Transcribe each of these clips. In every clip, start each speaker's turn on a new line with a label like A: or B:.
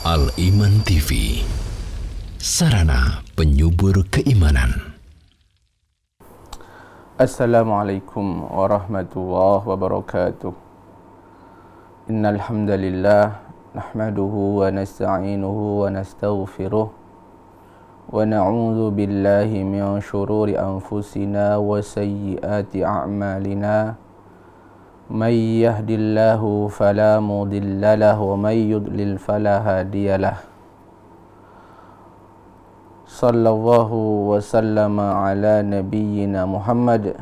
A: Al-Iman TV, sarana penyubur keimanan.
B: Assalamualaikum warahmatullahi wabarakatuh. Innal hamdalillah nahmaduhu wa nasta'inuhu wa nastaghfiruh wa na'udzu billahi min shururi anfusina wa sayyiati a'malina. May yahdillahu fala mudilla lahu wa may yudlil fala hadiyalah. Sallallahu wa sallama ala nabiyyina Muhammad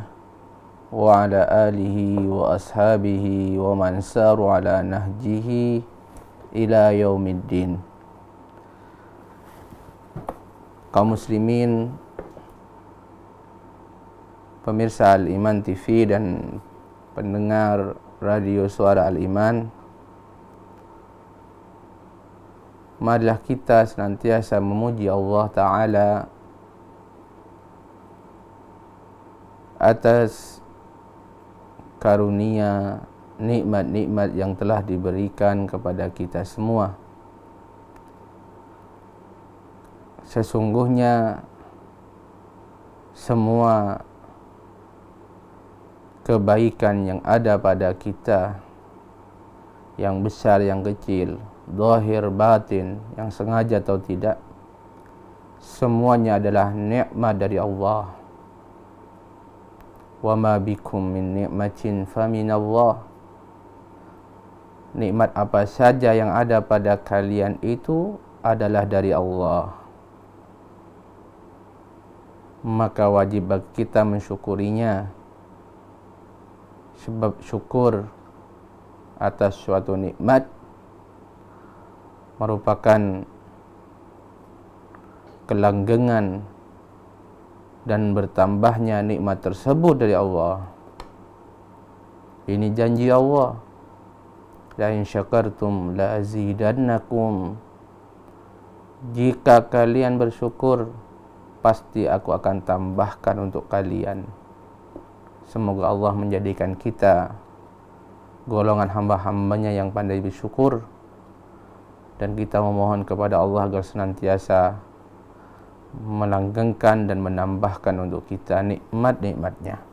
B: wa ala alihi wa ashabihi wa man saru ala nahjihi ila yaumiddin. Kaum muslimin, pemirsa Al-Iman TV dan pendengar radio Suara Al-Iman, marilah kita senantiasa memuji Allah Ta'ala atas karunia nikmat-nikmat yang telah diberikan kepada kita semua. Sesungguhnya semua kebaikan yang ada pada kita, yang besar yang kecil, zahir batin, yang sengaja atau tidak, semuanya adalah nikmat dari Allah. Wa ma bikum min ni'matin faminallah. Nikmat apa saja yang ada pada kalian itu adalah dari Allah. Maka wajib bagi kita mensyukurinya. Sebab syukur atas suatu nikmat merupakan kelanggengan dan bertambahnya nikmat tersebut dari Allah. Ini janji Allah. La in syakartum la azidannakum. Jika kalian bersyukur, pasti aku akan tambahkan untuk kalian. Semoga Allah menjadikan kita golongan hamba-hambanya yang pandai bersyukur, dan kita memohon kepada Allah agar senantiasa melanggengkan dan menambahkan untuk kita nikmat-nikmatnya.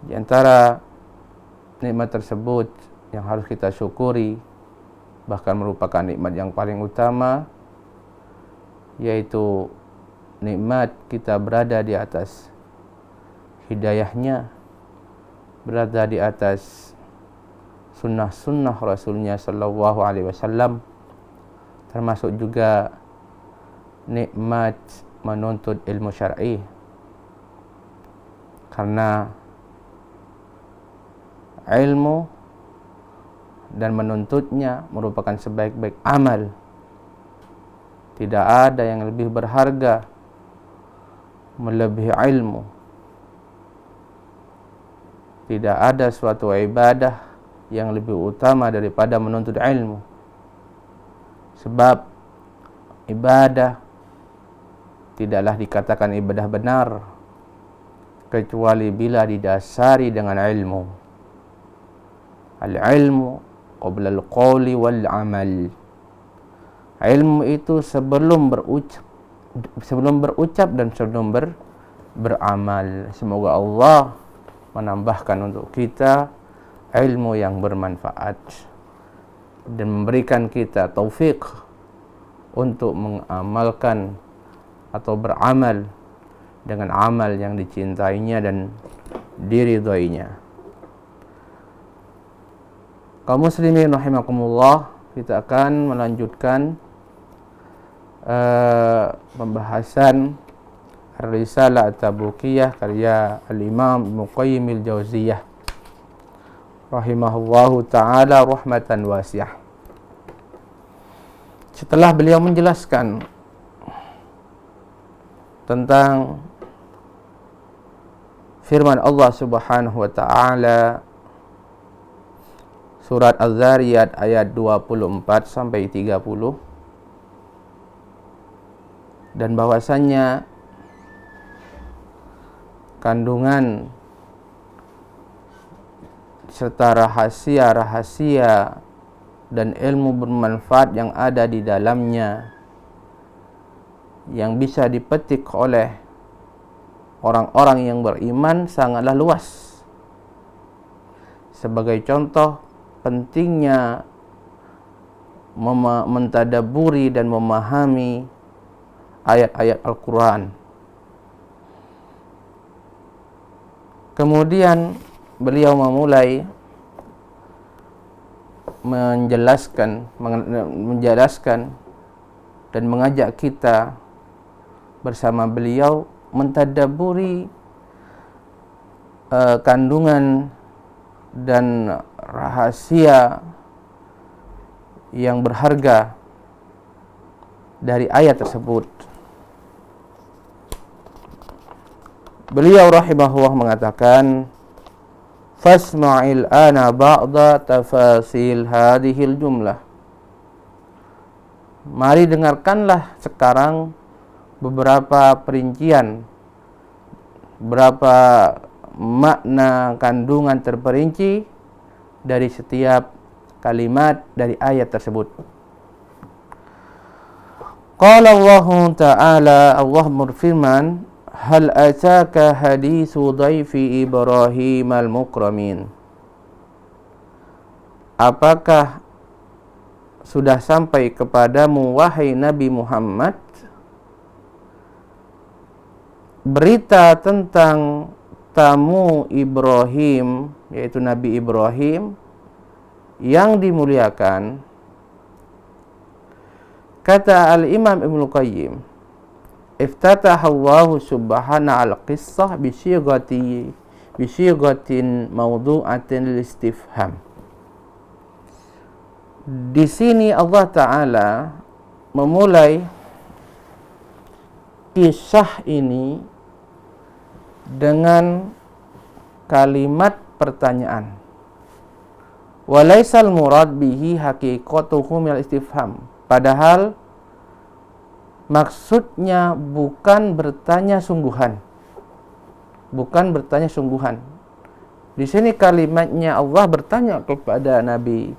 B: Di antara nikmat tersebut yang harus kita syukuri, bahkan merupakan nikmat yang paling utama, yaitu nikmat kita berada di atas hidayahnya, berada di atas sunnah-sunnah Rasulnya sallallahu alaihi wasallam, termasuk juga nikmat menuntut ilmu syar'i, karena ilmu dan menuntutnya merupakan sebaik-baik amal. Tidak ada yang lebih berharga melebihi ilmu. Tidak ada suatu ibadah yang lebih utama daripada menuntut ilmu. Sebab ibadah tidaklah dikatakan ibadah benar kecuali bila didasari dengan ilmu. Al-ilmu qabla al-qawli wal-amal. Ilmu itu sebelum berucap dan sebelum beramal. Semoga Allah menambahkan untuk kita ilmu yang bermanfaat dan memberikan kita taufik untuk mengamalkan atau beramal dengan amal yang dicintainya dan diridhoinya. Kaum muslimin rahimakumullah, kita akan melanjutkan pembahasan Risalah At-Tabukiyah karya Al-Imam Ibnu Qayyim Al-Jauziyah rahimahullahu ta'ala rahmatan wasi'ah. Setelah beliau menjelaskan tentang firman Allah Subhanahu wa ta'ala surat Az-Zariyat ayat 24 sampai 30, dan bahwasannya kandungan serta rahasia-rahasia dan ilmu bermanfaat yang ada di dalamnya, yang bisa dipetik oleh orang-orang yang beriman sangatlah luas. Sebagai contoh, pentingnya mentadabburi dan memahami ayat-ayat Al-Quran. Kemudian beliau memulai menjelaskan dan mengajak kita bersama beliau mentadabburi kandungan dan rahasia yang berharga dari ayat tersebut. Beliau rahimahullah mengatakan, fasma'il ana ba'da tafasil hadhil jumlah. Mari dengarkanlah sekarang beberapa perincian, beberapa makna kandungan terperinci dari setiap kalimat dari ayat tersebut. Qala Allah Ta'ala, Allah berfirman, hal ataka hadithu dhaifi Ibrahim al-mukramin. Apakah sudah sampai kepadamu wahai Nabi Muhammad berita tentang tamu Ibrahim, yaitu Nabi Ibrahim yang dimuliakan? Kata Al-Imam Ibnu Qayyim, iftataha Allah subhanahu al-qissah bisyighatin mawdu'atin lil-istifham. Di sini Allah Ta'ala memulai kisah ini dengan kalimat pertanyaan. Walaisal murad bihi haqiqatuhu minal istifham. Padahal maksudnya bukan bertanya sungguhan. Bukan bertanya sungguhan. Di sini kalimatnya Allah bertanya kepada Nabi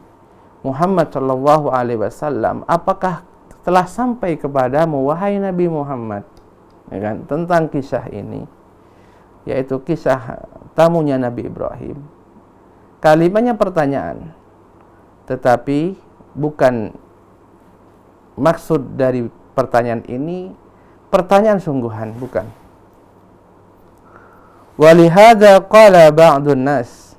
B: Muhammad sallallahu alaihi wasallam, apakah telah sampai kepadamu wahai Nabi Muhammad, ya kan, tentang kisah ini, yaitu kisah tamunya Nabi Ibrahim. Kalimatnya pertanyaan, tetapi bukan maksud dari pertanyaan ini pertanyaan sungguhan, bukan. Walihada qala ba'dun nas.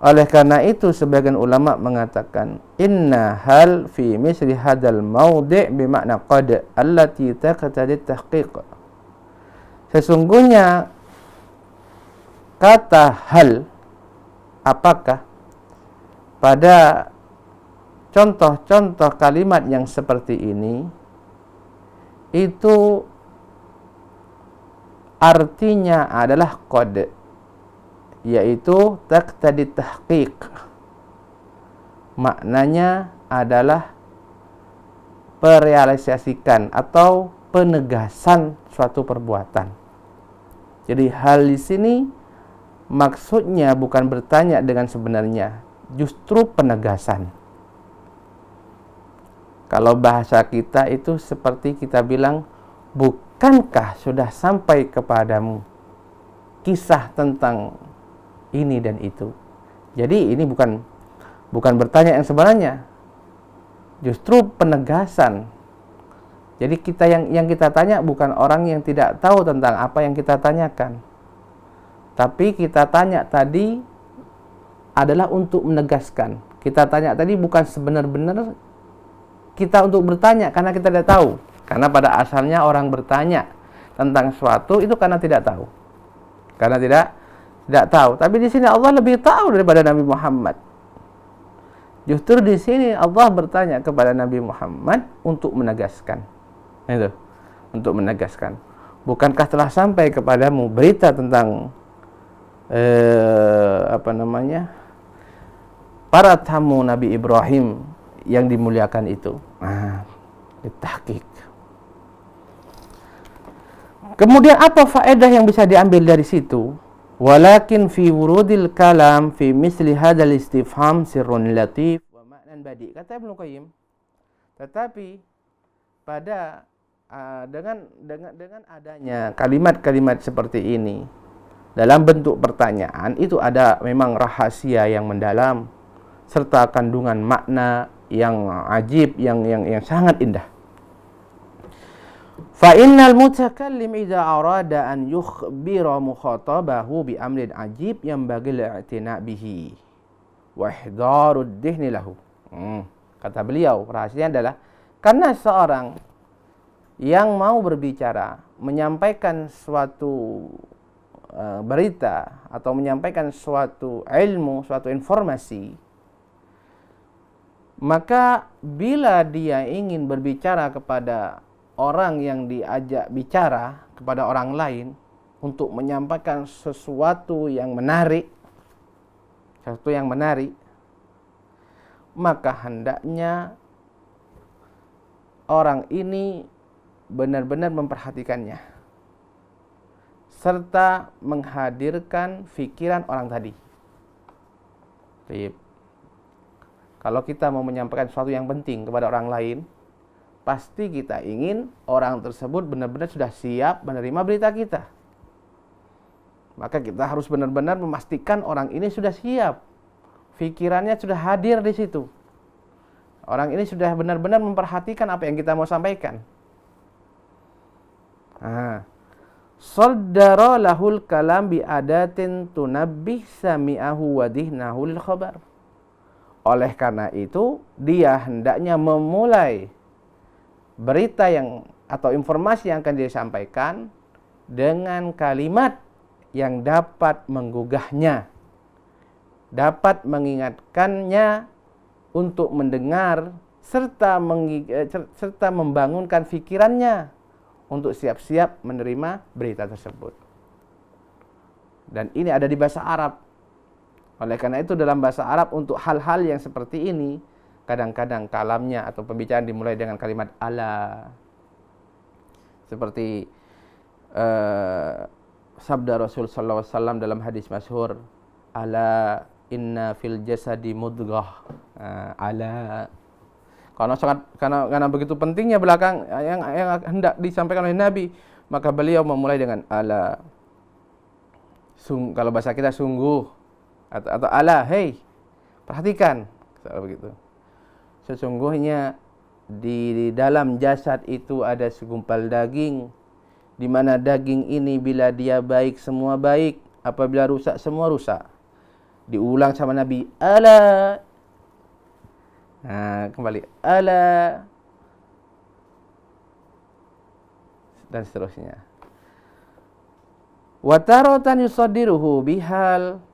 B: Oleh karena itu sebagian ulama mengatakan, inna hal fi misli hadal mawdi' bimakna qad allati taqtadi tahqiq. Sesungguhnya kata hal, apakah, pada contoh-contoh kalimat yang seperti ini itu artinya adalah qad, yaitu taqtadi tahqiq. Maknanya adalah merealisasikan atau penegasan suatu perbuatan. Jadi hal di sini maksudnya bukan bertanya dengan sebenarnya, justru penegasan. Kalau bahasa kita itu seperti kita bilang, bukankah sudah sampai kepadamu kisah tentang ini dan itu. Jadi ini bukan bertanya yang sebenarnya, justru penegasan. Jadi kita yang kita tanya bukan orang yang tidak tahu tentang apa yang kita tanyakan, tapi kita tanya tadi adalah untuk menegaskan. Kita tanya tadi bukan sebenar-benar kita untuk bertanya karena kita tidak tahu. Karena pada asalnya orang bertanya tentang sesuatu itu karena tidak tahu. Karena tidak tahu. Tapi di sini Allah lebih tahu daripada Nabi Muhammad. Justru di sini Allah bertanya kepada Nabi Muhammad untuk menegaskan. Itu, untuk menegaskan. Bukankah telah sampai kepadamu berita tentang para tamu Nabi Ibrahim yang dimuliakan itu? Ditahqiq. Kemudian apa faedah yang bisa diambil dari situ? Walakin fi wurudil kalam fi misli hadzal istifham sirrun latif wa ma'nan badi. Kata Ibnu Qayyim, tetapi pada dengan adanya kalimat-kalimat seperti ini dalam bentuk pertanyaan, itu ada memang rahasia yang mendalam serta kandungan makna yang ajib, yang sangat indah. Fa innal mutakallim idza arada an yukhbira mukhatabahu bi amrin ajib yanbaghi al-i'tina' bihi wa ihdarud dhihni lahu. Kata beliau, rahasianya adalah karena seorang yang mau berbicara, menyampaikan suatu berita atau menyampaikan suatu ilmu, suatu informasi, maka bila dia ingin berbicara kepada orang yang diajak bicara, kepada orang lain untuk menyampaikan sesuatu yang menarik, maka hendaknya orang ini benar-benar memperhatikannya serta menghadirkan fikiran orang tadi. Baik. Kalau kita mau menyampaikan sesuatu yang penting kepada orang lain, pasti kita ingin orang tersebut benar-benar sudah siap menerima berita kita. Maka kita harus benar-benar memastikan orang ini sudah siap. Fikirannya sudah hadir di situ. Orang ini sudah benar-benar memperhatikan apa yang kita mau sampaikan. Saddara lahul kalam bi adatin tunabbih sami'ahu wa dhihnahu lil khabar. Oleh karena itu, dia hendaknya memulai berita yang atau informasi yang akan dia sampaikan dengan kalimat yang dapat menggugahnya, dapat mengingatkannya untuk mendengar serta membangunkan fikirannya untuk siap-siap menerima berita tersebut. Dan ini ada di bahasa Arab. Oleh karena itu dalam bahasa Arab untuk hal-hal yang seperti ini, kadang-kadang kalamnya atau pembicaraan dimulai dengan kalimat ala. Seperti sabda Rasul sallallahu alaihi wasallam dalam hadis masyhur, ala inna fil jasadi mudghah. Ala. Karena begitu pentingnya belakang yang hendak disampaikan oleh Nabi, maka beliau memulai dengan ala. Kalau bahasa kita sungguh atau ala, hei, perhatikan, begitu. Sesungguhnya di dalam jasad itu ada segumpal daging, di mana daging ini bila dia baik semua baik, apabila rusak semua rusak. Diulang sama Nabi, ala. Kembali, ala. Dan seterusnya. Wa taratan yusaddiruhu bihal.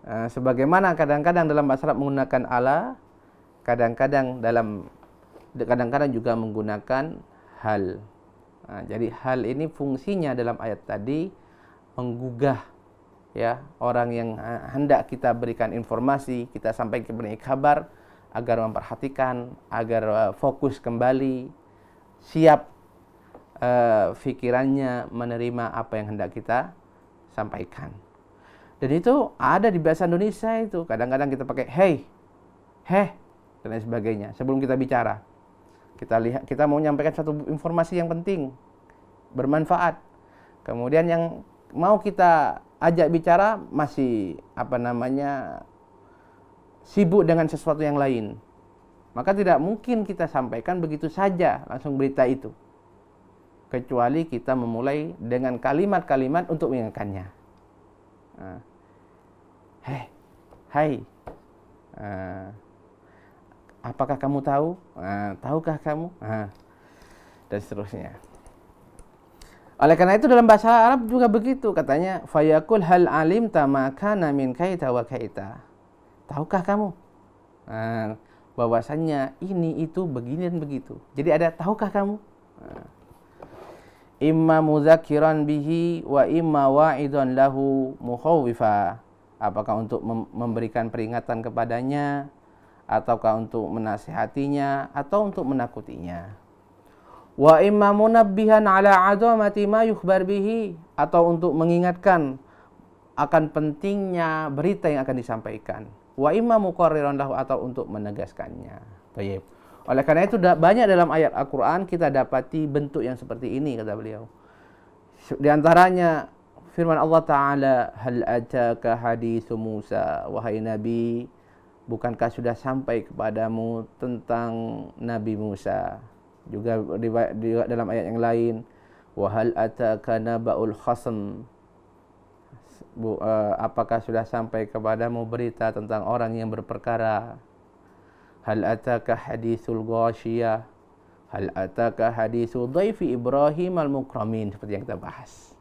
B: Sebagaimana kadang-kadang dalam bahasa Arab menggunakan ala, kadang-kadang juga menggunakan hal. Jadi hal ini fungsinya dalam ayat tadi menggugah ya orang yang hendak kita berikan informasi, kita sampaikan kabar agar memperhatikan, agar fokus kembali, siap fikirannya menerima apa yang hendak kita sampaikan. Dan itu ada di bahasa Indonesia itu. Kadang-kadang kita pakai hey, heh, dan lain sebagainya. Sebelum kita bicara, kita mau menyampaikan satu informasi yang penting, bermanfaat. Kemudian yang mau kita ajak bicara masih sibuk dengan sesuatu yang lain. Maka tidak mungkin kita sampaikan begitu saja langsung berita itu. Kecuali kita memulai dengan kalimat-kalimat untuk mengingatkannya. Hai, apakah kamu tahu? Tahukah kamu? Dan seterusnya. Oleh karena itu dalam bahasa Arab juga begitu, katanya fayaqul hal alimta ma kana min kaita wa kaita. Tahukah kamu? Bahwasannya ini itu begini dan begitu. Jadi ada tahukah kamu? Imma mudzakiran bihi wa imma wa'idan lahu mukhawwifa. Apakah untuk memberikan peringatan kepadanya, ataukah untuk menasihatinya, atau untuk menakutinya. Wa imma munabbihan ala 'azamati ma yukhbar bihi, atau untuk mengingatkan akan pentingnya berita yang akan disampaikan. Wa imma muqarriran lahu, atau untuk menegaskannya. Baik. Oleh karena itu banyak dalam ayat Al-Qur'an kita dapati bentuk yang seperti ini, kata beliau. Di antaranya firman Allah Ta'ala, hal ataka hadithu Musa, wahai Nabi, bukankah sudah sampai kepadamu tentang Nabi Musa? Juga dalam ayat yang lain, wahal ataka naba'ul khasm, apakah sudah sampai kepadamu berita tentang orang yang berperkara? Hal ataka hadithul ghashiyah, hal ataka hadithu dhaifi Ibrahim al-mukramin, seperti yang kita bahas.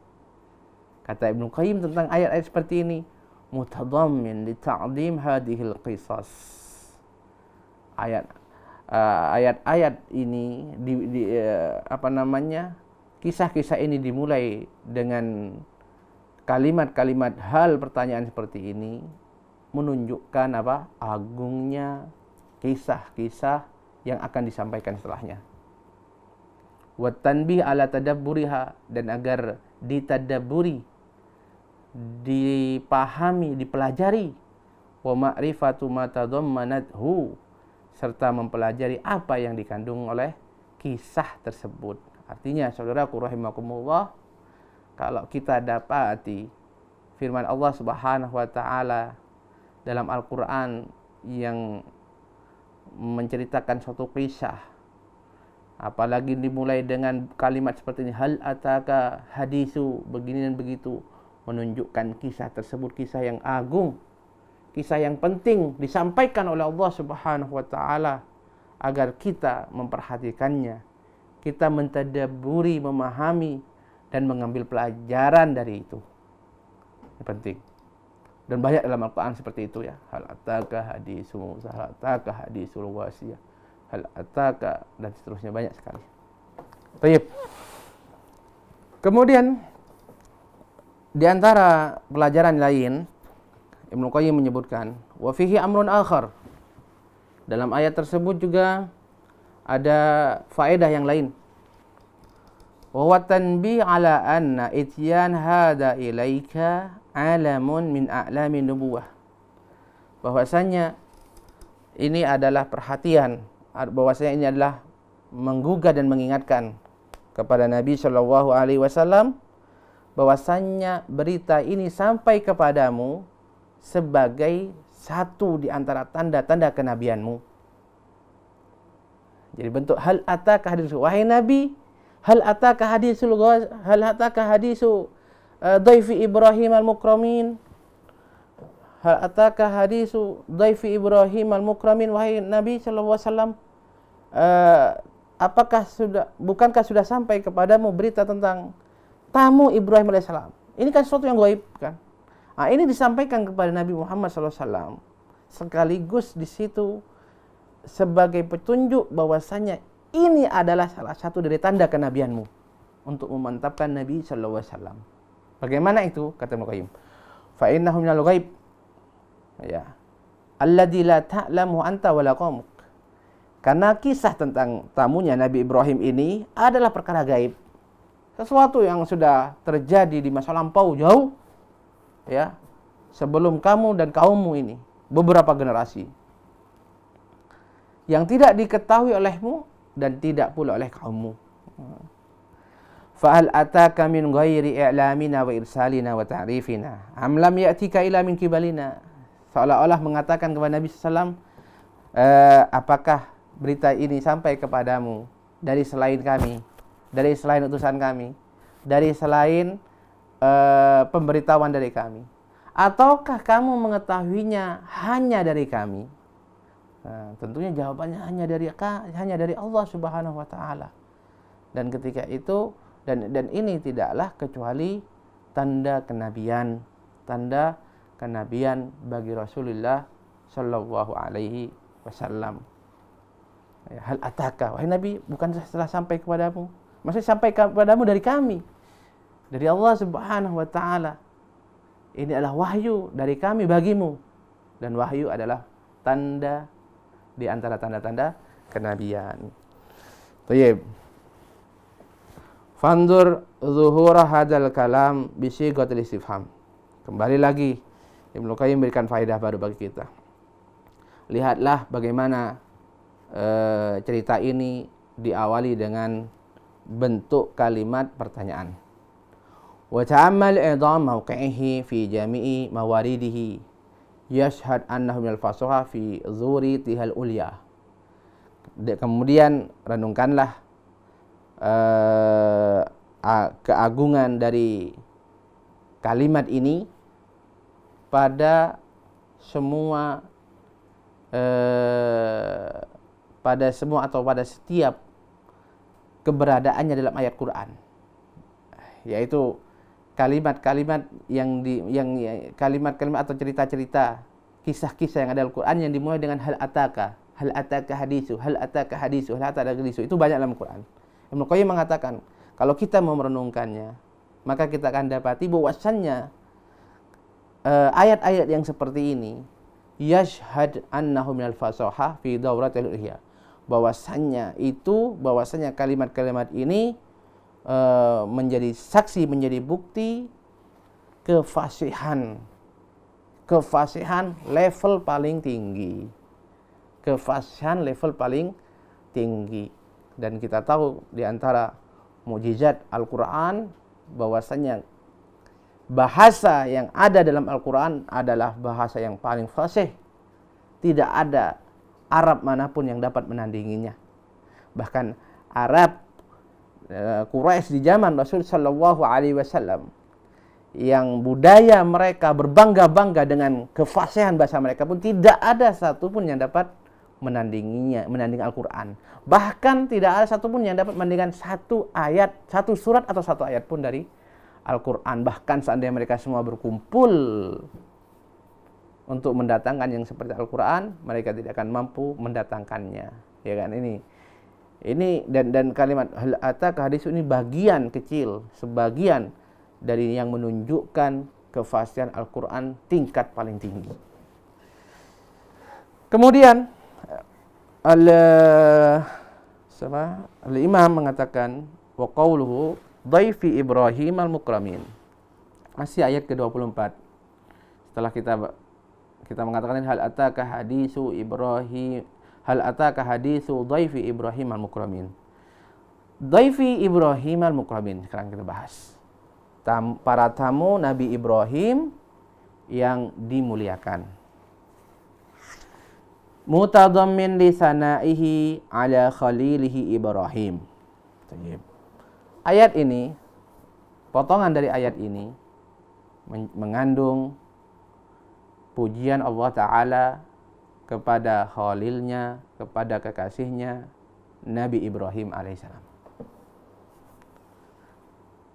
B: Kata Ibnu Qayyim tentang ayat-ayat seperti ini, mutadammin li ta'zim hadhil qisas. Ayat-ayat ini kisah-kisah ini dimulai dengan kalimat-kalimat hal pertanyaan seperti ini, menunjukkan agungnya kisah-kisah yang akan disampaikan setelahnya. Wa tanbih ala tadabburiha, dan agar ditadabburi, dipahami, dipelajari. Wa ma'rifatu ma tadammanathu, serta mempelajari apa yang dikandung oleh kisah tersebut. Artinya, saudaraku rahimakumullah, kalau kita dapati firman Allah Subhanahu wa taala dalam Al-Qur'an yang menceritakan suatu kisah, apalagi dimulai dengan kalimat seperti ini, hal ataka hadisu, begini dan begitu, menunjukkan kisah tersebut kisah yang agung, kisah yang penting disampaikan oleh Allah Subhanahu wa taala agar kita memperhatikannya, kita mentadabburi, memahami dan mengambil pelajaran dari itu. Ini penting. Dan banyak dalam Al-Quran seperti itu ya. Hal ataka hadisu Musa, hal ataka hadisul ghashiyah, hal ataka, dan seterusnya, banyak sekali. Baik. Kemudian di antara pelajaran lain, Ibnu Qayyim menyebutkan, wa fihi amrun akhar. Dalam ayat tersebut juga ada faedah yang lain. Wa tanbih ala anna ityan hada ilaika alamun min a'lamin nubuwah. Bahwasanya ini adalah perhatian, bahwasanya ini adalah menggugah dan mengingatkan kepada Nabi Shallallahu Alaihi Wasallam bahwasanya berita ini sampai kepadamu sebagai satu di antara tanda-tanda kenabianmu. Jadi bentuk hal ataka hadis, wahai Nabi, hal ataka hadisul hal ataka hadisu dhaifi Ibrahim al-mukramin, hal ataka hadisu dhaifi Ibrahim al-mukramin, wahai Nabi sallallahu alaihi wasallam, bukankah sudah sampai kepadamu berita tentang tamu Ibrahim alaihissalam? Ini kan sesuatu yang gaib kan. Ini disampaikan kepada Nabi Muhammad sallallahu alaihi wasallam sekaligus di situ sebagai petunjuk bahwasanya ini adalah salah satu dari tanda kenabianmu, untuk memantapkan Nabi sallallahu alaihi wasallam. Bagaimana itu? Kata Ibnu Qayyim, fa innahu minal ghaib, ya, alladzi la ta'lamu anta wala qaumuk. Karena kisah tentang tamunya Nabi Ibrahim ini adalah perkara gaib, sesuatu yang sudah terjadi di masa lampau jauh, ya, sebelum kamu dan kaummu ini, beberapa generasi, yang tidak diketahui olehmu dan tidak pula oleh kaummu. Fa'al ataka min ghairi i'lamina wa irsalina wa ta'rifina am lam ya'tika ila min kibalina. Seolah-olah mengatakan kepada Nabi SAW, apakah berita ini sampai kepadamu dari selain kami, dari selain utusan kami, dari selain pemberitahuan dari kami, ataukah kamu mengetahuinya hanya dari kami? Tentunya jawabannya hanya dari Allah Subhanahu wa taala. Dan ketika itu dan ini tidaklah kecuali tanda kenabian bagi Rasulullah sallallahu alaihi wasallam. Hal ataka, wahai Nabi, bukan setelah sampai kepadamu, maksudnya sampai kepadamu dari kami, dari Allah Subhanahu wa taala. Ini adalah wahyu dari kami bagimu, dan wahyu adalah tanda di antara tanda-tanda kenabian. Baik. Fandur zuhura hadal kalam bi sighatil istifham. Kembali lagi Ibnu Qayyim memberikan faedah baru bagi kita. Lihatlah bagaimana cerita ini diawali dengan bentuk kalimat pertanyaan. Wa ta'ammal idham mawqi'ihi fi jami'i mawaridihi yashhad annahu minal fasaha fi zuri tihal ulya. Kemudian renungkanlah keagungan dari kalimat ini pada semua atau pada setiap keberadaannya dalam ayat Quran, yaitu kalimat-kalimat kalimat-kalimat atau cerita-cerita, kisah-kisah yang ada dalam Quran yang dimulai dengan hal ataka hadisu, hal ataka hadisu, itu banyak dalam Quran. Ibnu Qayyim mengatakan, kalau kita mau merenungkannya, maka kita akan dapati bahwasannya ayat-ayat yang seperti ini yashhad annahu minal fasaha fi dauratil ihya, bahwasannya kalimat-kalimat ini menjadi saksi, menjadi bukti kefasihan level paling tinggi. Dan kita tahu di antara mukjizat Al-Quran bahwasanya bahasa yang ada dalam Al-Quran adalah bahasa yang paling fasih. Tidak ada Arab manapun yang dapat menandinginya. Bahkan Arab Quraisy di zaman Rasul sallallahu alaihi wasallam yang budaya mereka berbangga-bangga dengan kefasihan bahasa mereka pun tidak ada satupun yang dapat menandingi Al-Quran. Bahkan tidak ada satupun yang dapat menandingkan satu surat atau satu ayat pun dari Al-Quran. Bahkan seandainya mereka semua berkumpul untuk mendatangkan yang seperti Al-Quran, mereka tidak akan mampu mendatangkannya. Ya kan, ini dan kalimat hal ataka hadis ini bagian kecil, sebagian dari yang menunjukkan kefasihan Al-Quran tingkat paling tinggi. Kemudian Al-Imam mengatakan wa qauluhu dhaifi Ibrahim al-mukramin. Masih ayat ke-24. Setelah kita mengatakan hal ataka hadisu dhaifi Ibrahim al-mukramin. Dhaifi Ibrahim al-mukramin, sekarang kita bahas. Para tamu Nabi Ibrahim yang dimuliakan. Mutadammin li sanaihi ala khalilihi Ibrahim. Ayat ini, potongan dari ayat ini mengandung pujian Allah Ta'ala kepada khalilnya, kepada kekasihnya Nabi Ibrahim alaihissalam.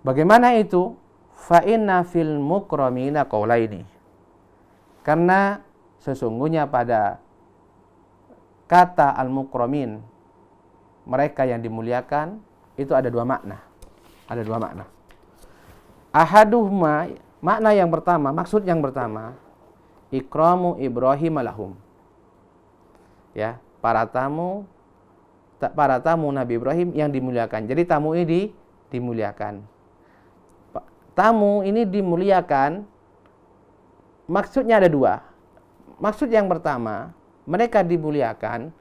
B: Bagaimana itu? Fa inna fil mukramina qaulaini. Karena sesungguhnya pada kata al-mukramin, mereka yang dimuliakan, itu ada dua makna. Ahaduhuma, makna yang pertama, maksud yang pertama, ikramu Ibrahim lahum. Ya, para tamu Nabi Ibrahim yang dimuliakan. Jadi tamu ini dimuliakan. Tamu ini dimuliakan, maksudnya ada dua. Maksud yang pertama, mereka dimuliakan,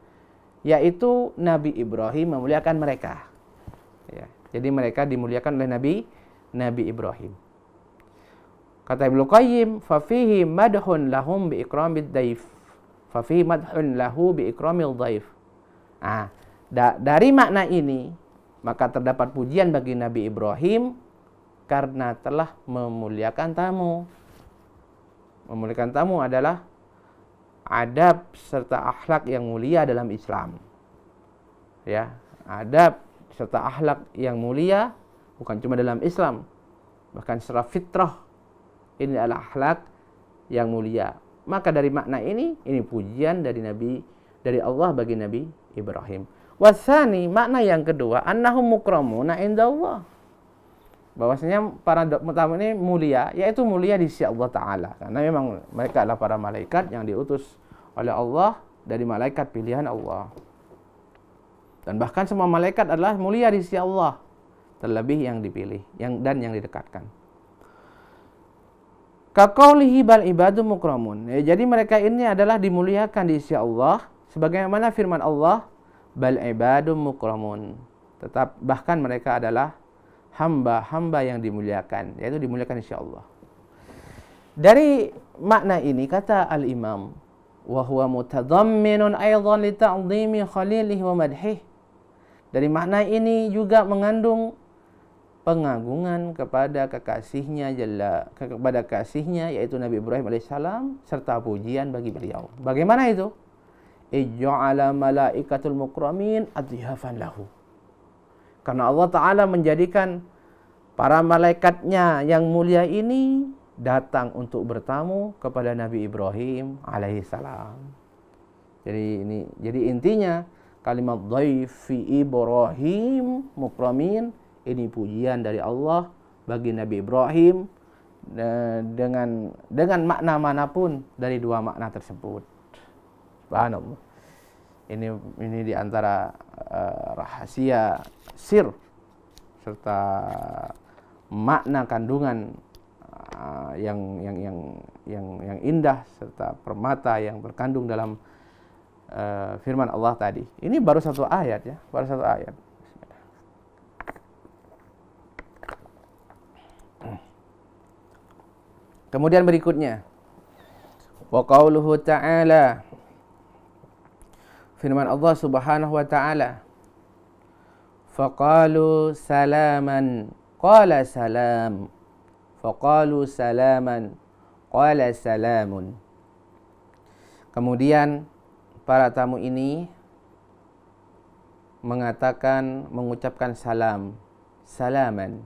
B: yaitu Nabi Ibrahim memuliakan mereka. Ya, jadi mereka dimuliakan oleh Nabi Ibrahim. Kata Ibnu Qayyim, fa fihi madhun lahum bi ikramid dhaif. Fa fihi madhun lahu bi ikramil dhaif. Dari makna ini, maka terdapat pujian bagi Nabi Ibrahim karena telah memuliakan tamu. Memuliakan tamu adalah adab serta akhlak yang mulia dalam Islam. Ya, adab serta akhlak yang mulia bukan cuma dalam Islam, bahkan secara fitrah ini adalah akhlak yang mulia. Maka dari makna ini pujian dari Allah bagi Nabi Ibrahim. Wasani, makna yang kedua, annahum mukramuna indallah. Bahwasanya para tamu ini mulia, yaitu mulia di sisi Allah Ta'ala. Karena memang mereka adalah para malaikat yang diutus oleh Allah dari malaikat pilihan Allah. Dan bahkan semua malaikat adalah mulia di sisi Allah, terlebih yang dipilih dan yang didekatkan. Kaqaulihi bal ibadu mukramun. Ya, jadi mereka ini adalah dimuliakan di sisi Allah sebagaimana firman Allah, bal ibadu mukramun. Tetap bahkan mereka adalah hamba-hamba yang dimuliakan, yaitu dimuliakan insya Allah. Dari makna ini kata al-Imam, wa huwa mutadamminun aidan li ta'dhimi khalilihi wa madhih. Dari makna ini juga mengandung pengagungan kepada kekasihnya kepada kasihnya yaitu Nabi Ibrahim alaihissalam serta pujian bagi beliau. Bagaimana itu? Ij'ala malaikatul mukramin adhiyafan lahu. Karena Allah Ta'ala menjadikan para malaikatnya yang mulia ini datang untuk bertamu kepada Nabi Ibrahim alaihissalam. Jadi intinya kalimat dhaifi Ibrahim mukramin ini pujian dari Allah bagi Nabi Ibrahim dengan makna manapun dari dua makna tersebut. Subhanallah. Ini di antara rahasia sir serta makna kandungan yang indah serta permata yang terkandung dalam firman Allah tadi. Ini baru satu ayat ya, baru satu ayat. Kemudian berikutnya, wa qauluhu ta'ala, firman Allah Subhanahu wa ta'ala, faqalu salaman qala salam, faqalu salaman qala salamun. Kemudian para tamu ini mengucapkan salam, salaman.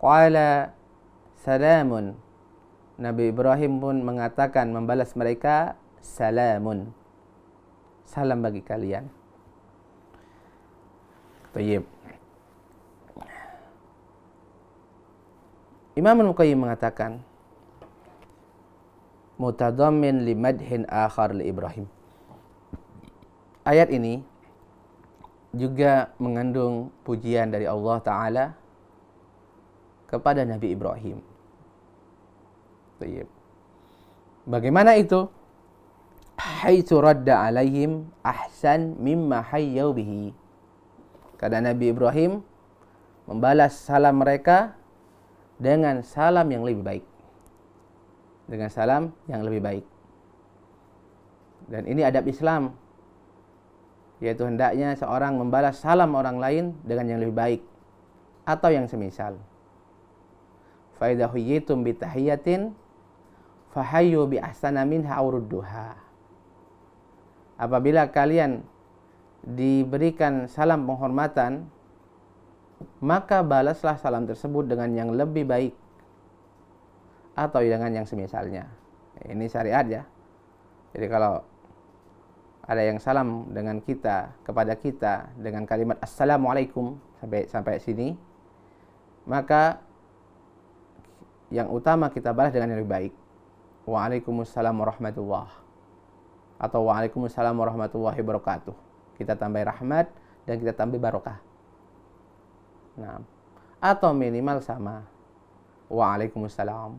B: Qala salamun. Nabi Ibrahim pun mengatakan membalas mereka salamun. Salam bagi kalian. Baik. Imam Al-Qayyim mengatakan mutadammin li madhin akhar li Ibrahim. Ayat ini juga mengandung pujian dari Allah Ta'ala kepada Nabi Ibrahim. Bagaimana itu? Haitsu radda alaihim ahsan mimma hayyau bihi. Karena Nabi Ibrahim membalas salam mereka dengan salam yang lebih baik. Dengan salam yang lebih baik. Dan ini adab Islam, yaitu hendaknya seorang membalas salam orang lain dengan yang lebih baik atau yang semisal. Fa idza huyyitum bi tahiyatin fahayyu bi ahsana minha aw rudduha. Apabila kalian diberikan salam penghormatan, maka balaslah salam tersebut dengan yang lebih baik atau dengan yang semisalnya. Ini syariat ya. Jadi kalau ada yang salam dengan kita, kepada kita dengan kalimat assalamualaikum sampai sini, maka yang utama kita balas dengan yang lebih baik. Waalaikumsalam warahmatullah atau waalaikumsalam warahmatullahi wabarakatuh. Kita tambah rahmat dan kita tambah barokah. Nah, atau minimal sama. Waalaikumsalam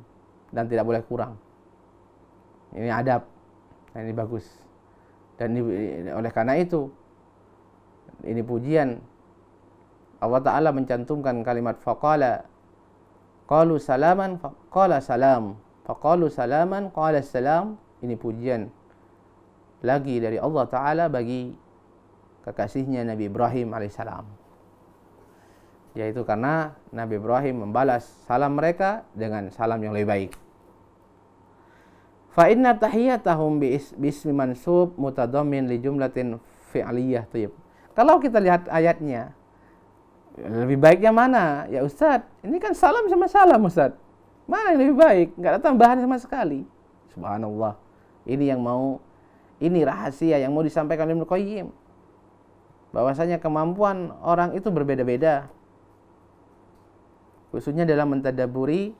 B: dan tidak boleh kurang. Ini adab. Nah, ini bagus. Dan oleh karena itu ini pujian Allah Ta'ala mencantumkan kalimat faqala qalu salaman faqala salam. Faqalu salaman qala salam. Ini pujian lagi dari Allah Ta'ala bagi kekasihnya Nabi Ibrahim alaihissalam, yaitu karena Nabi Ibrahim membalas salam mereka dengan salam yang lebih baik. Fa inna tahiyatahum bismi mansub mutadammin li jumlatin fi'liyah thayyib. Kalau kita lihat ayatnya, lebih baiknya mana? Ya Ustaz, ini kan salam sama salam Ustaz. Mana yang lebih baik? Enggak ada tambahan sama sekali. Subhanallah. Ini rahasia yang mau disampaikan oleh Ibnu Qayyim. Bahwasanya kemampuan orang itu berbeda-beda. Khususnya dalam mentadaburi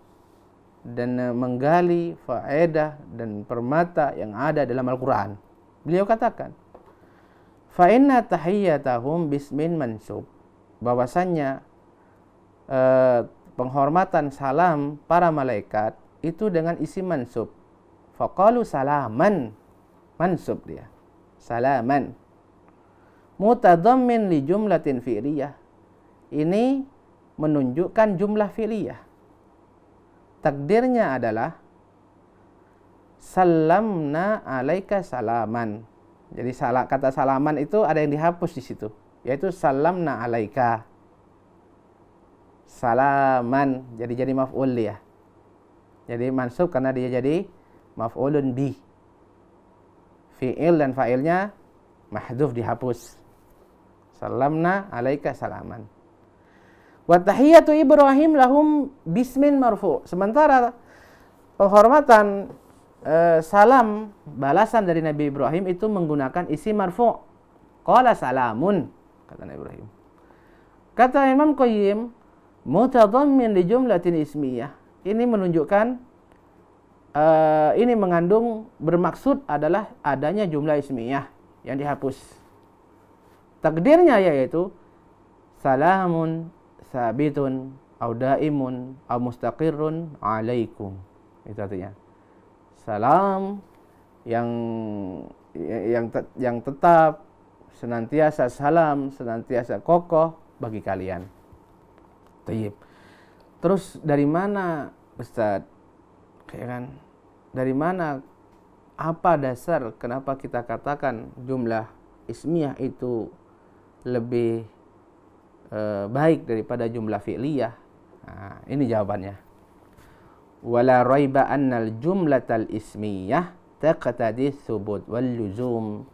B: dan menggali faedah dan permata yang ada dalam Al-Quran. Beliau katakan, fa inna tahiyyatahum bismin mansub. Bahwasanya penghormatan salam para malaikat itu dengan isim mansub. Faqalu salaman, mansub dia. Salaman. Mutadammin li jumlatin fi'liyah. Ini menunjukkan jumlah fi'liyah. Takdirnya adalah salamna alaika salaman. Jadi kata salaman itu ada yang dihapus di situ, yaitu salamna alaika. Salaman jadi maf'ul ya. Jadi mansub karena dia jadi maf'ulun bi. Fi'il dan fa'ilnya mahdhuf dihapus. Salamna alaika salaman. Wa tahiyatu Ibrahim lahum bismin marfu'. Sementara penghormatan salam balasan dari Nabi Ibrahim itu menggunakan isim marfu'. Qala salamun, kata Nabi Ibrahim. Kata Imam Qayyim, mutadammin li jumlatin ismiyah. Ini menunjukkan ini mengandung bermaksud adalah adanya jumlah ismiyah yang dihapus. Takdirnya yaitu salamun sabitun au daimun au mustaqirrun alaikum. Itu artinya salam yang tetap, senantiasa salam, senantiasa kokoh bagi kalian. Tayyib. Terus dari mana Ustaz? Kayak kan? Dari mana, apa dasar kenapa kita katakan jumlah ismiyah itu lebih baik daripada jumlah fi'liyah? Nah, ini jawabannya. Wala raiba annal jumlatal ismiyah taqtadi thubut wal luzum.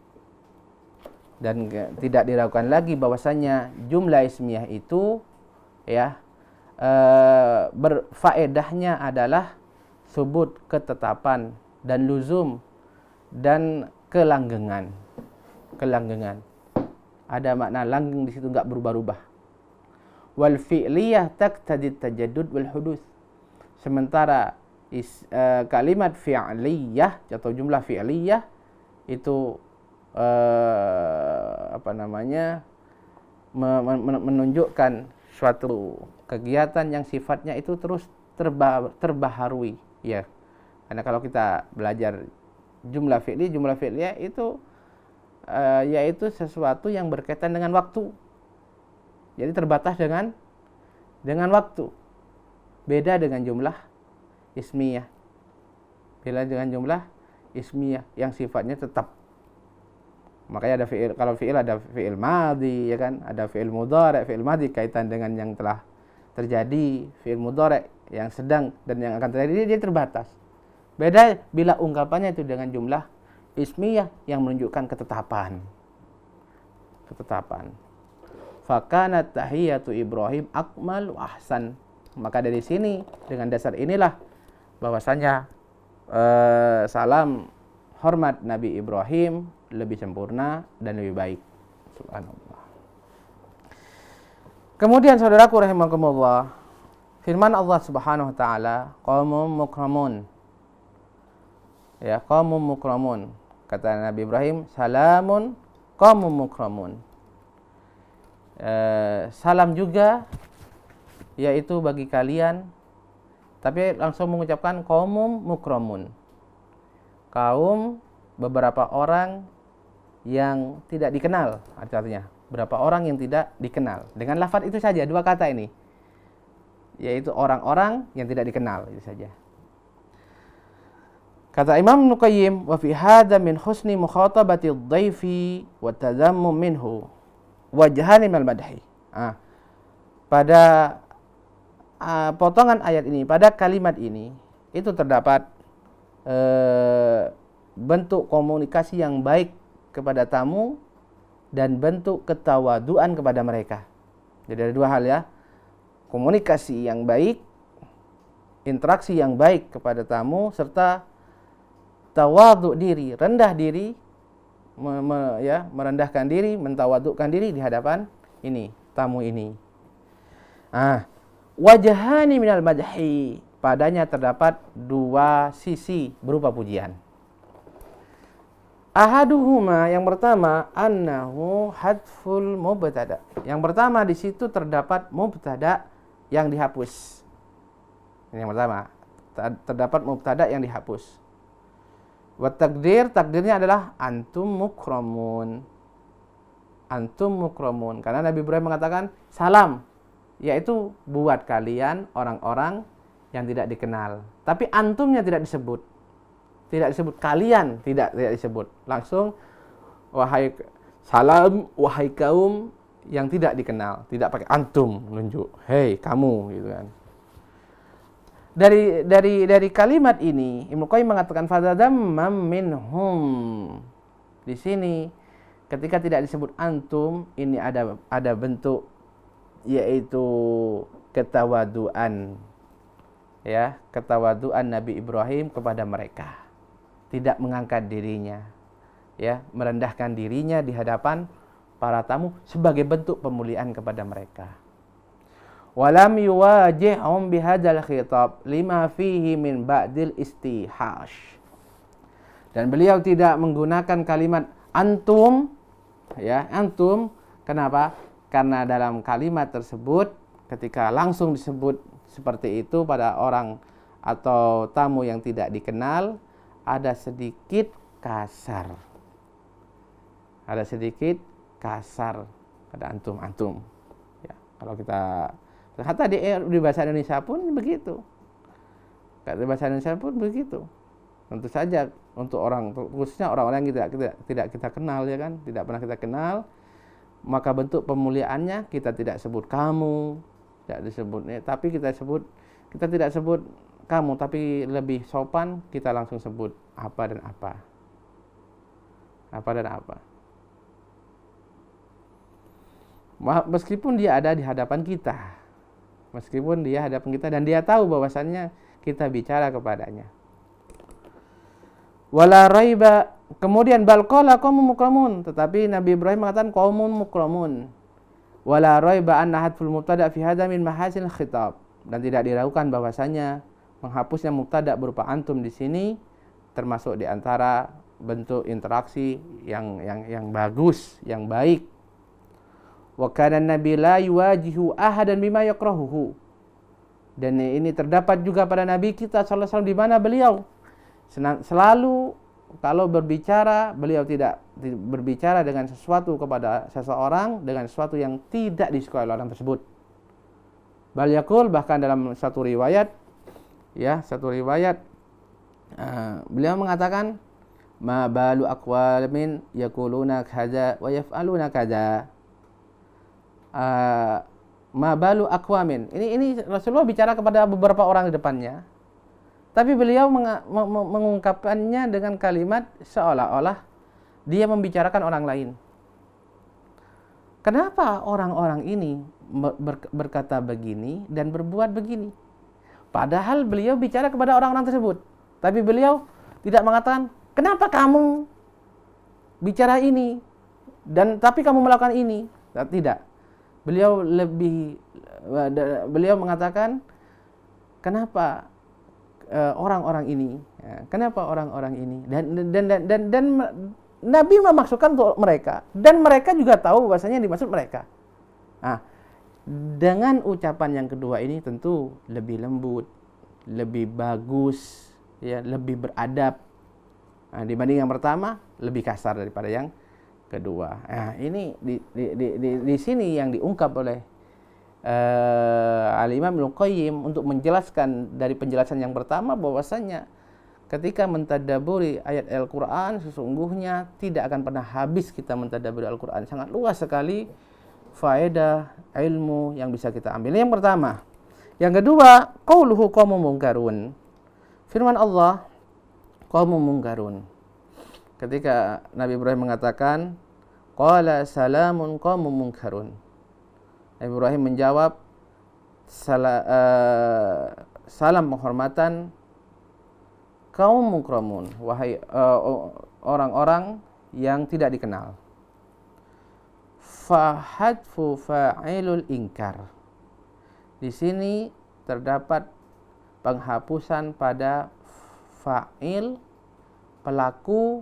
B: Dan tidak diragukan lagi bahwasanya jumlah ismiyah itu ya berfaedahnya adalah subut, ketetapan, dan luzum, dan kelanggengan. Kelanggengan. Ada makna langgeng di situ, enggak berubah-ubah. Wal fi'liyah taqtadi tajaddud wal hudus. Sementara kalimat fi'liyah atau jumlah fi'liyah itu menunjukkan suatu kegiatan yang sifatnya itu terus terbaharui, ya. Karena kalau kita belajar jumlah fi'liyah itu yaitu sesuatu yang berkaitan dengan waktu. Jadi terbatas dengan waktu. Beda dengan jumlah ismiyah. Beda dengan jumlah ismiyah yang sifatnya tetap. Makanya ada fi'il, kalau fi'il ada fi'il madhi, ya kan? Ada fi'il mudhari', fi'il madhi kaitan dengan yang telah terjadi, fi'il mudhari' yang sedang dan yang akan terjadi, dia terbatas. Beda bila ungkapannya itu dengan jumlah ismiyah yang menunjukkan ketetapan. Ketetapan. Fakanat tahiyatu Ibrahim akmal wa ahsan. Maka dari sini, dengan dasar inilah bahwasanya salam hormat Nabi Ibrahim lebih sempurna dan lebih baik. Subhanallah. Kemudian saudaraku rahimakumullah, firman Allah Subhanahu wa taala, qaumum mukramun. Ya, qaumum mukramun. Kata Nabi Ibrahim, salamun qaumum mukramun. Salam juga yaitu bagi kalian, tapi langsung mengucapkan qaumum mukramun. Kaum beberapa orang yang tidak dikenal, artinya berapa orang yang tidak dikenal. Dengan lafaz itu saja, dua kata ini, yaitu orang-orang yang tidak dikenal, itu saja. Kata Imam Ibnu Qayyim, wa fi hadza min husni mukhatabati ad-dhaifi wa tadhammum minhu wajhani minal madhi. Pada potongan ayat ini, pada kalimat ini, itu terdapat bentuk komunikasi yang baik kepada tamu dan bentuk ketawaduan kepada mereka. Jadi ada dua hal, ya. Komunikasi yang baik, interaksi yang baik kepada tamu, serta tawadhu diri, rendah diri, merendahkan diri, mentawadukkan diri di hadapan ini, tamu ini. Wajhani minal madhi, padanya terdapat dua sisi berupa pujian. Ahaduhuma, yang pertama, annahu hadful mubtada. Yang pertama di situ terdapat mubtada yang dihapus. Ini yang pertama. terdapat mubtada yang dihapus. Wa takdirnya adalah antum mukramun. Antum mukramun. Karena Nabi Ibrahim mengatakan salam, yaitu buat kalian orang-orang yang tidak dikenal. Tapi antumnya tidak disebut. Tidak disebut, kalian tidak disebut. Langsung wahai salam, wahai kaum yang tidak dikenal. Tidak pakai antum menunjuk. Hei kamu gitu kan. Dari kalimat ini Ibnu Qayyim mengatakan fadzadammam minhum. Di sini ketika tidak disebut antum, ini ada bentuk yaitu ketawaduan. Ya, ketawaduan Nabi Ibrahim kepada mereka. Tidak mengangkat dirinya. Ya, merendahkan dirinya di hadapan para tamu sebagai bentuk pemuliaan kepada mereka. Walam yuwajihum bihadzal khitab lima fihi min ba'dil istihash. Dan beliau tidak menggunakan kalimat antum, ya, antum. Kenapa? Karena dalam kalimat tersebut ketika langsung disebut seperti itu pada orang atau tamu yang tidak dikenal, ada sedikit kasar. Ada sedikit kasar pada antum. Ya, kalau kita kata di bahasa Indonesia pun begitu. Kata bahasa Indonesia pun begitu. Tentu saja untuk khususnya orang-orang yang tidak kita kenal, ya kan, tidak pernah kita kenal, maka bentuk pemuliaannya kita tidak sebut kamu, tidak disebut, tapi kita tidak sebut kamu, tapi lebih sopan kita langsung sebut apa dan apa. Apa dan apa. Meskipun dia ada di hadapan kita. Meskipun dia hadapan kita dan dia tahu bahwasannya kita bicara kepadanya. Wala raiba, kemudian bal qala qaumun mukramun, tetapi Nabi Ibrahim mengatakan qaumun mukramun. Wala raiba anna hadful mubtada fi hadza min mahasin khitab, dan tidak diragukan bahwasanya menghapusnya mubtada berupa antum di sini termasuk di antara bentuk interaksi yang bagus, yang baik. Wa kana Nabi la yuwajihu ahadan bima yakrahuhu. Dan ini terdapat juga pada Nabi kita sallallahu alaihi wasallam, di mana beliau selalu kalau berbicara, beliau tidak berbicara dengan sesuatu kepada seseorang dengan sesuatu yang tidak disukai oleh orang tersebut. Bal yaqul, bahkan dalam satu riwayat, beliau mengatakan ma balu aqwamin yaquluna kadza wa yaf'aluna kadza. Ma balu aqwamin. Ini Rasulullah bicara kepada beberapa orang di depannya. Tapi beliau mengungkapkannya dengan kalimat seolah-olah dia membicarakan orang lain. Kenapa orang-orang ini berkata begini dan berbuat begini? Padahal beliau bicara kepada orang-orang tersebut. Tapi beliau tidak mengatakan, kenapa kamu bicara ini? Tapi kamu melakukan ini. Tidak. Beliau mengatakan, kenapa orang-orang ini? Kenapa orang-orang ini? Dan Nabi memaksudkan untuk mereka, dan mereka juga tahu bahasanya yang dimaksud mereka. Nah, dengan ucapan yang kedua ini tentu lebih lembut, lebih bagus, ya, lebih beradab. Nah, dibanding yang pertama lebih kasar daripada yang kedua. Nah, ini di sini yang diungkap oleh Al-Imam Ibnu Qayyim untuk menjelaskan dari penjelasan yang pertama bahwasanya ketika mentadabburi ayat Al-Qur'an sesungguhnya tidak akan pernah habis kita mentadabburi Al-Qur'an. Sangat luas sekali faedah ilmu yang bisa kita ambil. Ini yang pertama. Yang kedua, qauluhu qaumun munkarun. Firman Allah qaumun munkarun. Ketika Nabi Ibrahim mengatakan qala salamun qaumun munkarun, Nabi Ibrahim menjawab salam penghormatan kaum mukramun, wahai orang-orang yang tidak dikenal. Fahadfu fa'ilul inkar. Di sini terdapat penghapusan pada fa'il, pelaku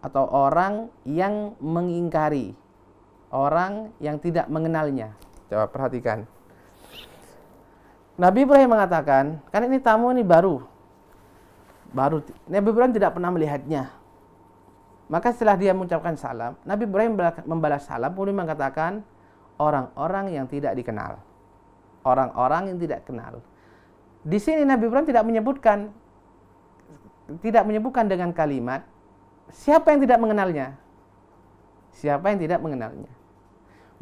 B: atau orang yang mengingkari, orang yang tidak mengenalnya. Coba perhatikan. Nabi Ibrahim mengatakan, kan ini tamu ini baru. Nabi Ibrahim tidak pernah melihatnya. Maka setelah dia mengucapkan salam, Nabi Ibrahim membalas salam, kemudian mengatakan, orang-orang yang tidak dikenal. Orang-orang yang tidak kenal. Di sini Nabi Ibrahim tidak menyebutkan dengan kalimat siapa yang tidak mengenalnya. Siapa yang tidak mengenalnya.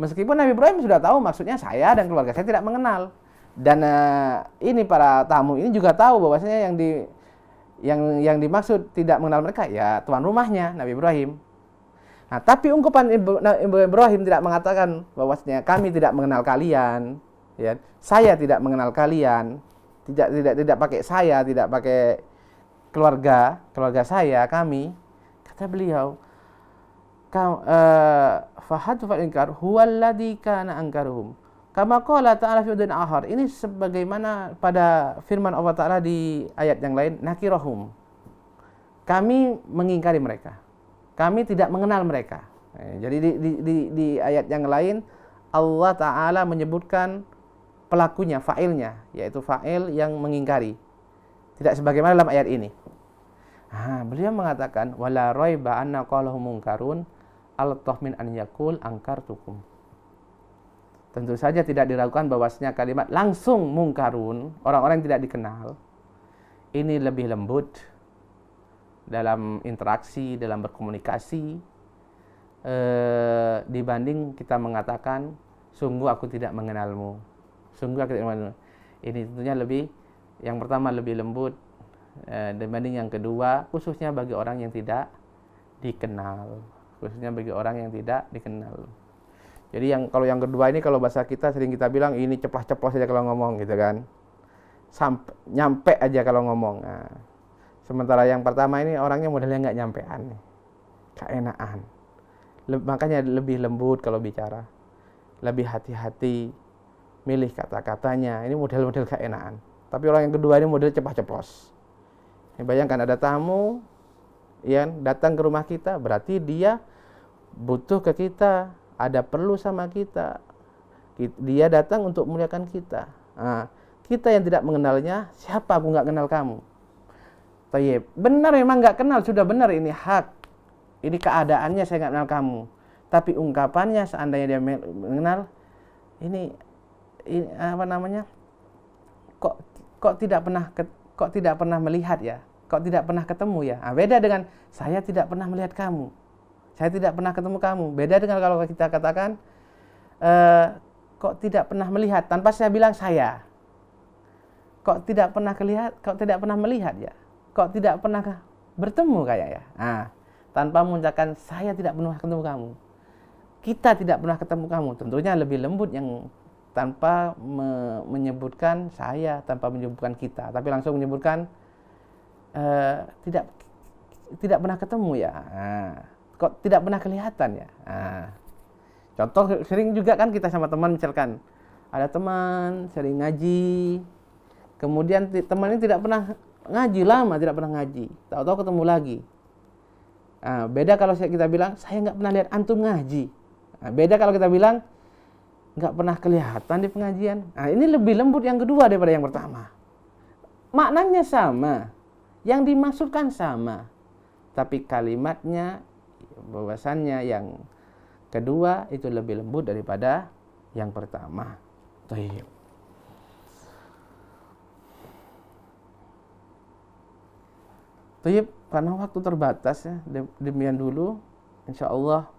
B: Meskipun Nabi Ibrahim sudah tahu maksudnya saya dan keluarga saya tidak mengenal. Dan ini para tamu ini juga tahu bahwasanya yang dimaksud tidak mengenal mereka ya tuan rumahnya Nabi Ibrahim. Nah, tapi ungkapan Ibrahim tidak mengatakan bahwasanya kami tidak mengenal kalian, ya. Saya tidak mengenal kalian. Tidak pakai saya, tidak pakai keluarga saya, kami. Kata beliau, fahadu fal inkar huwallazi kana ankaruhum. Kama qala ta'ala fi udin ahar. Ini sebagaimana pada firman Allah Ta'ala di ayat yang lain, nakirahum. Kami mengingkari mereka. Kami tidak mengenal mereka. Jadi di ayat yang lain Allah Ta'ala menyebutkan pelakunya, fa'ilnya, yaitu fa'il yang mengingkari. Tidak sebagaimana dalam ayat ini. Beliau mengatakan wala raiba anna qalahum munkarun al-tah min an yaqul angkartukum. Tentu saja tidak diragukan bahwasanya kalimat langsung mungkarun, orang-orang yang tidak dikenal, ini lebih lembut dalam interaksi, dalam berkomunikasi, dibanding kita mengatakan sungguh aku tidak mengenalmu. Sungguh aku tidak mengenalmu. Ini tentunya yang pertama lebih lembut dibanding yang kedua, khususnya bagi orang yang tidak dikenal. Jadi kalau yang kedua ini, kalau bahasa kita sering kita bilang ini ceplos-ceplos aja kalau ngomong gitu kan. Nyampe aja kalau ngomong. Nah, sementara yang pertama ini orangnya modelnya nggak nyampean nih. Keenaan. Makanya lebih lembut kalau bicara. Lebih hati-hati milih kata-katanya. Ini model-model keenaan. Tapi orang yang kedua ini model ceplos-ceplos. Bayangkan ada tamu yang datang ke rumah kita, berarti dia butuh ke kita, ada perlu sama kita. Dia datang untuk memuliakan kita. Kita yang tidak mengenalnya, siapa aku nggak kenal kamu. Tayyib. Benar memang nggak kenal, sudah benar ini hak. Ini keadaannya saya nggak kenal kamu. Tapi ungkapannya seandainya dia mengenal, ini apa namanya? Kok tidak pernah melihat ya? Kok tidak pernah ketemu ya? Beda dengan saya tidak pernah melihat kamu. Saya tidak pernah ketemu kamu. Beda dengan kalau kita katakan kok tidak pernah melihat tanpa saya bilang saya. Kok tidak pernah melihat ya? Kok tidak pernah bertemu kayak ya? Tanpa mengucapkan saya tidak pernah ketemu kamu. Kita tidak pernah ketemu kamu. Tentunya lebih lembut yang tanpa menyebutkan saya, tanpa menyebutkan kita, tapi langsung menyebutkan tidak pernah ketemu ya. Kok tidak pernah kelihatan ya. Contoh sering juga kan kita sama teman, misalkan ada teman sering ngaji, kemudian teman ini tidak pernah ngaji, lama tidak pernah ngaji, tahu-tahu ketemu lagi. Beda kalau kita bilang saya nggak pernah lihat antum ngaji. Beda kalau kita bilang nggak pernah kelihatan di pengajian. Ini lebih lembut yang kedua daripada yang pertama. Maknanya sama, yang dimaksudkan sama, tapi kalimatnya, bahwasannya yang kedua itu lebih lembut daripada yang pertama. Tayyib. Tayyib, karena waktu terbatas ya, demikian dulu. Insyaallah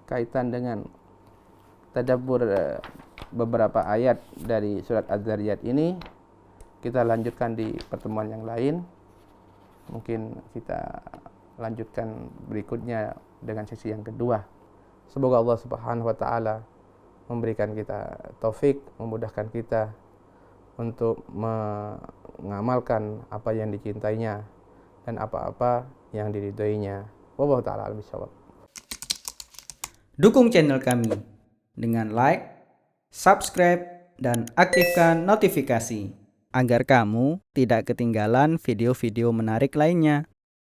B: kaitan dengan tadabbur beberapa ayat dari surat Az-Zariyat ini kita lanjutkan di pertemuan yang lain. Mungkin kita lanjutkan berikutnya dengan sesi yang kedua. Semoga Allah Subhanahu wa taala memberikan kita taufik, memudahkan kita untuk mengamalkan apa yang dicintainya dan apa-apa yang diridhoinya. Wallahu taala a'lam bishawab.
C: Dukung channel kami dengan like, subscribe, dan aktifkan notifikasi agar kamu tidak ketinggalan video-video menarik lainnya.